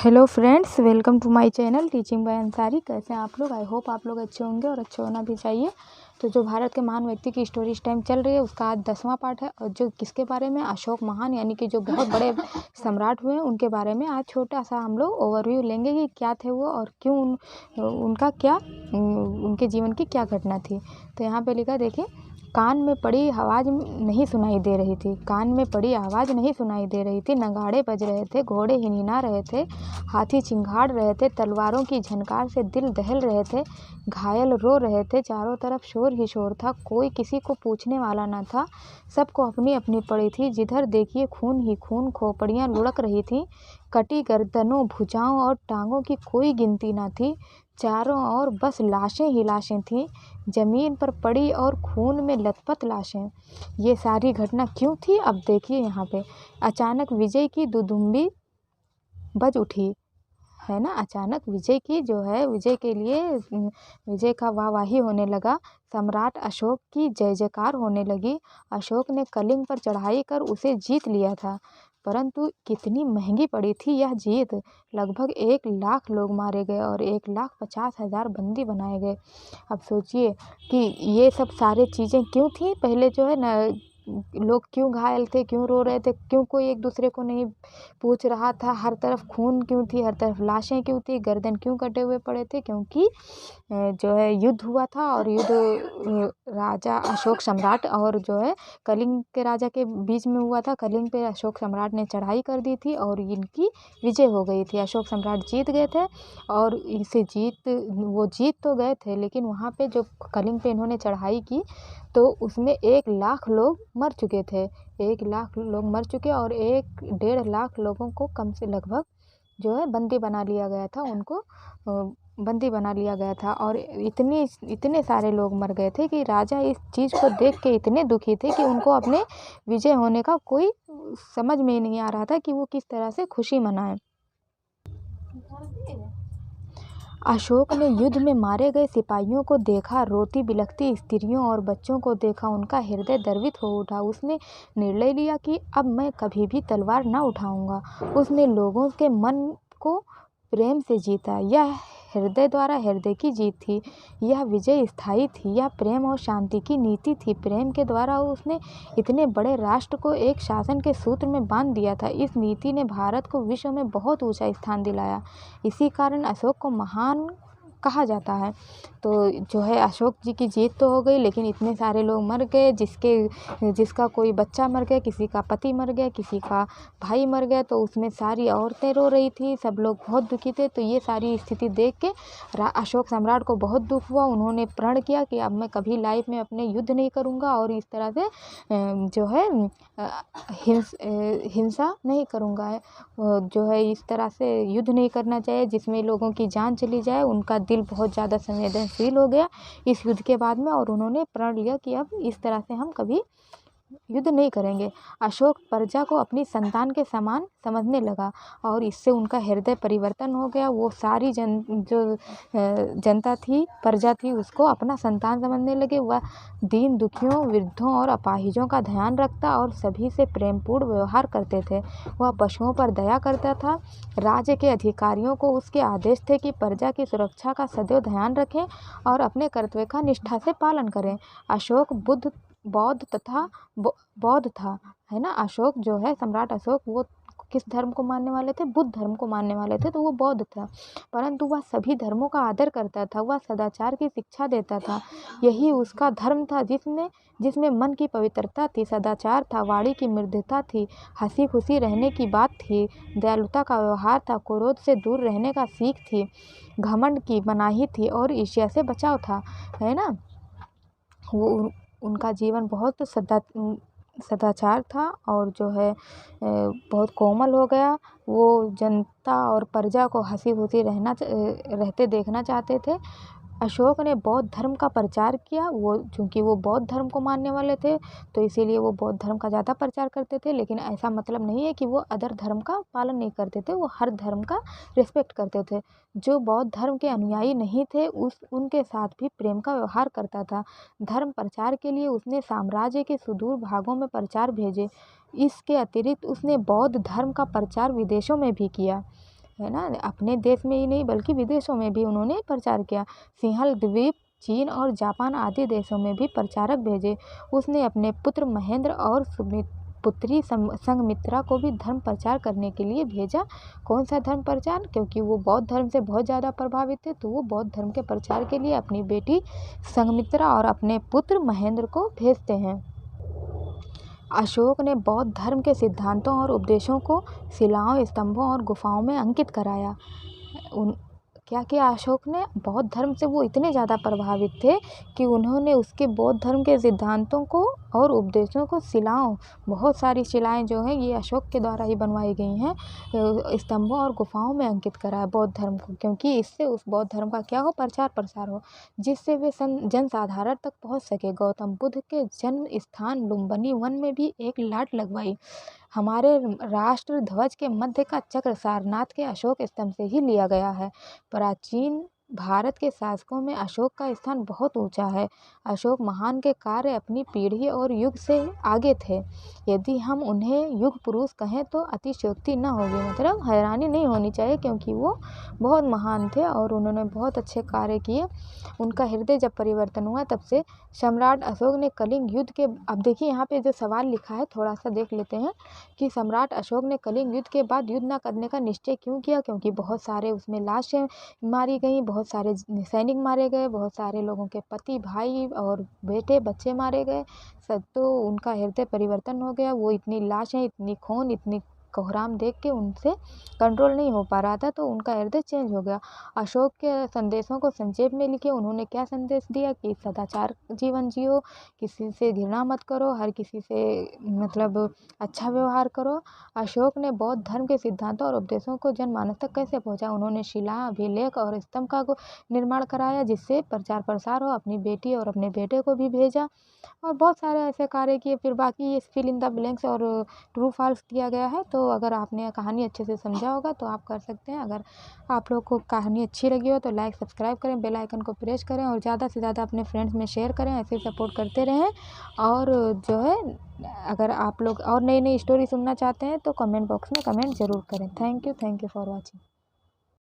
Hello friends, welcome to my channel teaching by Ansari. कैसे हैं आप लोग? आई होप आप लोग अच्छे होंगे और अच्छे होना भी चाहिए। तो जो भारत के महान व्यक्ति की स्टोरी इस टाइम चल रही है उसका आज 10वां पार्ट है, और जो किसके बारे में, अशोक महान यानी कि जो बहुत बड़े सम्राट हुए उनके बारे में आज छोटा सा हम लोग ओवरव्यू लेंगे कि क्या थे वो और क्यों उनका क्या उनके जीवन की क्या घटना थी। तो यहाँ पे लिखा देखिए, कान में पड़ी आवाज़ नहीं सुनाई दे रही थी। कान में पड़ी आवाज़ नहीं सुनाई दे रही थी। नगाड़े बज रहे थे, घोड़े हिनहिना रहे थे, हाथी चिंघाड़ रहे थे, तलवारों की झनकार से दिल दहल रहे थे, घायल रो रहे थे। चारों तरफ शोर ही शोर था, कोई किसी को पूछने वाला न था। सबको अपनी अपनी पड़ी थी। जिधर देखिए खून ही खून, खोपड़ियाँ लुढ़क रही थीं। कटी गर्दनों, भुजाओं और टांगों की कोई गिनती न थी। चारों ओर बस लाशें ही लाशें थीं, जमीन पर पड़ी और खून में लथपथ लाशें। ये सारी घटना क्यों थी? अब देखिए यहाँ पे, अचानक विजय की दुदुम्बी बज उठी, है ना। अचानक विजय की जो है, विजय के लिए विजय का वाहवाही होने लगा। सम्राट अशोक की जय जयकार होने लगी। अशोक ने कलिंग पर चढ़ाई कर उसे जीत लिया था, परंतु कितनी महंगी पड़ी थी यह जीत। लगभग 1 लाख लोग मारे गए और 1,50,000 बंदी बनाए गए। अब सोचिए कि ये सब सारे चीज़ें क्यों थी। पहले जो है ना, लोग क्यों घायल थे, क्यों रो रहे थे, क्यों कोई एक दूसरे को नहीं पूछ रहा था, हर तरफ खून क्यों थी, हर तरफ लाशें क्यों थी, गर्दन क्यों कटे हुए पड़े थे? क्योंकि जो है युद्ध हुआ था, और युद्ध राजा अशोक सम्राट और जो है कलिंग के राजा के बीच में हुआ था। कलिंग पे अशोक सम्राट ने चढ़ाई कर दी थी और इनकी विजय हो गई थी। अशोक सम्राट जीत गए थे और इसे वो जीत तो गए थे, लेकिन वहाँ पे जो कलिंग पे इन्होंने चढ़ाई की तो उसमें 1 लाख लोग मर चुके थे। 1 लाख लोग मर चुके और 1-1.5 लाख लोगों को कम से लगभग जो है बंदी बना लिया गया था। उनको बंदी बना लिया गया था, और इतने सारे लोग मर गए थे कि राजा इस चीज़ को देख के इतने दुखी थे कि उनको अपने विजय होने का कोई समझ में ही नहीं आ रहा था कि वो किस तरह से खुशी मनाएं। अशोक ने युद्ध में मारे गए सिपाहियों को देखा, रोती बिलखती स्त्रियों और बच्चों को देखा। उनका हृदय द्रवित हो उठा। उसने निर्णय लिया कि अब मैं कभी भी तलवार न उठाऊंगा। उसने लोगों के मन को प्रेम से जीता। यह हृदय द्वारा हृदय की जीत थी। यह विजय स्थायी थी। यह प्रेम और शांति की नीति थी। प्रेम के द्वारा उसने इतने बड़े राष्ट्र को एक शासन के सूत्र में बांध दिया था। इस नीति ने भारत को विश्व में बहुत ऊंचा स्थान दिलाया। इसी कारण अशोक को महान कहा जाता है। तो जो है अशोक जी की जीत तो हो गई, लेकिन इतने सारे लोग मर गए, जिसका कोई बच्चा मर गया, किसी का पति मर गया, किसी का भाई मर गया, तो उसमें सारी औरतें रो रही थी, सब लोग बहुत दुखी थे। तो ये सारी स्थिति देख के अशोक सम्राट को बहुत दुख हुआ। उन्होंने प्रण किया कि अब मैं कभी लाइफ में अपने युद्ध नहीं करूँगा और इस तरह से जो है हिंसा नहीं करूँगा। जो है इस तरह से युद्ध नहीं करना चाहिए जिसमें लोगों की जान चली जाए। उनका दिल बहुत ज़्यादा संवेदनशील हो गया इस युद्ध के बाद में, और उन्होंने प्रण लिया कि अब इस तरह से हम कभी युद्ध नहीं करेंगे। अशोक प्रजा को अपनी संतान के समान समझने लगा, और इससे उनका हृदय परिवर्तन हो गया। वो सारी जनता थी, प्रजा थी, उसको अपना संतान समझने लगे। वह दीन दुखियों, वृद्धों और अपाहिजों का ध्यान रखता और सभी से प्रेमपूर्ण व्यवहार करते थे। वह पशुओं पर दया करता था। राज्य के अधिकारियों को उसके आदेश थे कि प्रजा की सुरक्षा का सदैव ध्यान रखें और अपने कर्तव्य का निष्ठा से पालन करें। अशोक बौद्ध था, है ना। अशोक जो है, सम्राट अशोक, वो किस धर्म को मानने वाले थे? बुद्ध धर्म को मानने वाले थे। तो वो बौद्ध था, परंतु वह सभी धर्मों का आदर करता था। वह सदाचार की शिक्षा देता था। यही उसका धर्म था जिसमें मन की पवित्रता थी, सदाचार था, वाणी की मृदुता थी, हंसी खुशी रहने की बात थी, दयालुता का व्यवहार था, क्रोध से दूर रहने का सीख थी, घमंड की मनाही थी और ईर्ष्या से बचाव था, है ना। वो उनका जीवन बहुत सदाचार था और जो है बहुत कोमल हो गया। वो जनता और प्रजा को हंसी खुशी रहते देखना चाहते थे। अशोक ने बौद्ध धर्म का प्रचार किया। चूँकि वो बौद्ध धर्म को मानने वाले थे, तो इसीलिए वो बौद्ध धर्म का ज़्यादा प्रचार करते थे। लेकिन ऐसा मतलब नहीं है कि वो अदर धर्म का पालन नहीं करते थे। वो हर धर्म का रिस्पेक्ट करते थे। जो बौद्ध धर्म के अनुयायी नहीं थे, उनके साथ भी प्रेम का व्यवहार करता था। धर्म प्रचार के लिए उसने साम्राज्य के सुदूर भागों में प्रचार भेजे। इसके अतिरिक्त उसने बौद्ध धर्म का प्रचार विदेशों में भी किया। है ना, अपने देश में ही नहीं बल्कि विदेशों में भी उन्होंने प्रचार किया। सिंहल द्वीप, चीन और जापान आदि देशों में भी प्रचारक भेजे। उसने अपने पुत्र महेंद्र और पुत्री संघमित्रा को भी धर्म प्रचार करने के लिए भेजा। कौन सा धर्म प्रचार? क्योंकि वो बौद्ध धर्म से बहुत ज़्यादा प्रभावित थे, तो वो बौद्ध धर्म के प्रचार के लिए अपनी बेटी संघमित्रा और अपने पुत्र महेंद्र को भेजते हैं। अशोक ने बौद्ध धर्म के सिद्धांतों और उपदेशों को शिलाओं, स्तंभों और गुफाओं में अंकित कराया। क्या किया अशोक ने? बौद्ध धर्म से वो इतने ज़्यादा प्रभावित थे कि उन्होंने उसके बौद्ध धर्म के सिद्धांतों को और उपदेशों को शिलाओं, बहुत सारी शिलाएं जो हैं ये अशोक के द्वारा ही बनवाई गई हैं, स्तंभों और गुफाओं में अंकित कराया बौद्ध धर्म को, क्योंकि इससे उस बौद्ध धर्म का क्या हो, प्रचार प्रसार हो, जिससे वे जनसाधारण तक पहुंच सके। गौतम बुद्ध के जन्म स्थान लुम्बिनी वन में भी एक लाट लगवाई। हमारे राष्ट्र ध्वज के मध्य का चक्र सारनाथ के अशोक स्तंभ से ही लिया गया है। प्राचीन भारत के शासकों में अशोक का स्थान बहुत ऊंचा है। अशोक महान के कार्य अपनी पीढ़ी और युग से आगे थे। यदि हम उन्हें युग पुरुष कहें तो अतिशयोक्ति न होगी, मतलब हैरानी नहीं होनी चाहिए, क्योंकि वो बहुत महान थे और उन्होंने बहुत अच्छे कार्य किए। उनका हृदय जब परिवर्तन हुआ तब से सम्राट अशोक ने कलिंग युद्ध के, अब देखिए यहाँ पे जो सवाल लिखा है थोड़ा सा देख लेते हैं कि सम्राट अशोक ने कलिंग युद्ध के बाद युद्ध न करने का निश्चय क्यों किया? क्योंकि बहुत सारे उसमें लाशें मारी गई, बहुत सारे सैनिक मारे गए, बहुत सारे लोगों के पति, भाई और बेटे, बच्चे मारे गए सब, तो उनका हृदय परिवर्तन हो गया। वो इतनी लाशें, इतनी खून, इतनी कोहराम देख के उनसे कंट्रोल नहीं हो पा रहा था, तो उनका हृदय चेंज हो गया। अशोक के संदेशों को संक्षेप में लिखे। उन्होंने क्या संदेश दिया कि सदाचार जीवन जियो, किसी से घृणा मत करो, हर किसी से मतलब अच्छा व्यवहार करो। अशोक ने बौद्ध धर्म के सिद्धांतों और उपदेशों को जनमानस तक कैसे पहुंचा? उन्होंने शिला, अभिलेख और स्तंभ का निर्माण कराया, जिससे प्रचार प्रसार हो। अपनी बेटी और अपने बेटे को भी भेजा और बहुत सारे ऐसे कार्य किए। फिर बाकी ये फिल इन द ब्लैंक्स और ट्रू फॉल्स दिया गया है। तो अगर आपने कहानी अच्छे से समझा होगा तो आप कर सकते हैं। अगर आप लोग को कहानी अच्छी लगी हो तो लाइक, सब्सक्राइब करें, बेल आइकन को प्रेस करें और ज़्यादा से ज़्यादा अपने फ्रेंड्स में शेयर करें। ऐसे सपोर्ट करते रहें। और जो है, अगर आप लोग और नई नई स्टोरी सुनना चाहते हैं तो कमेंट बॉक्स में कमेंट ज़रूर करें। Thank you for watching.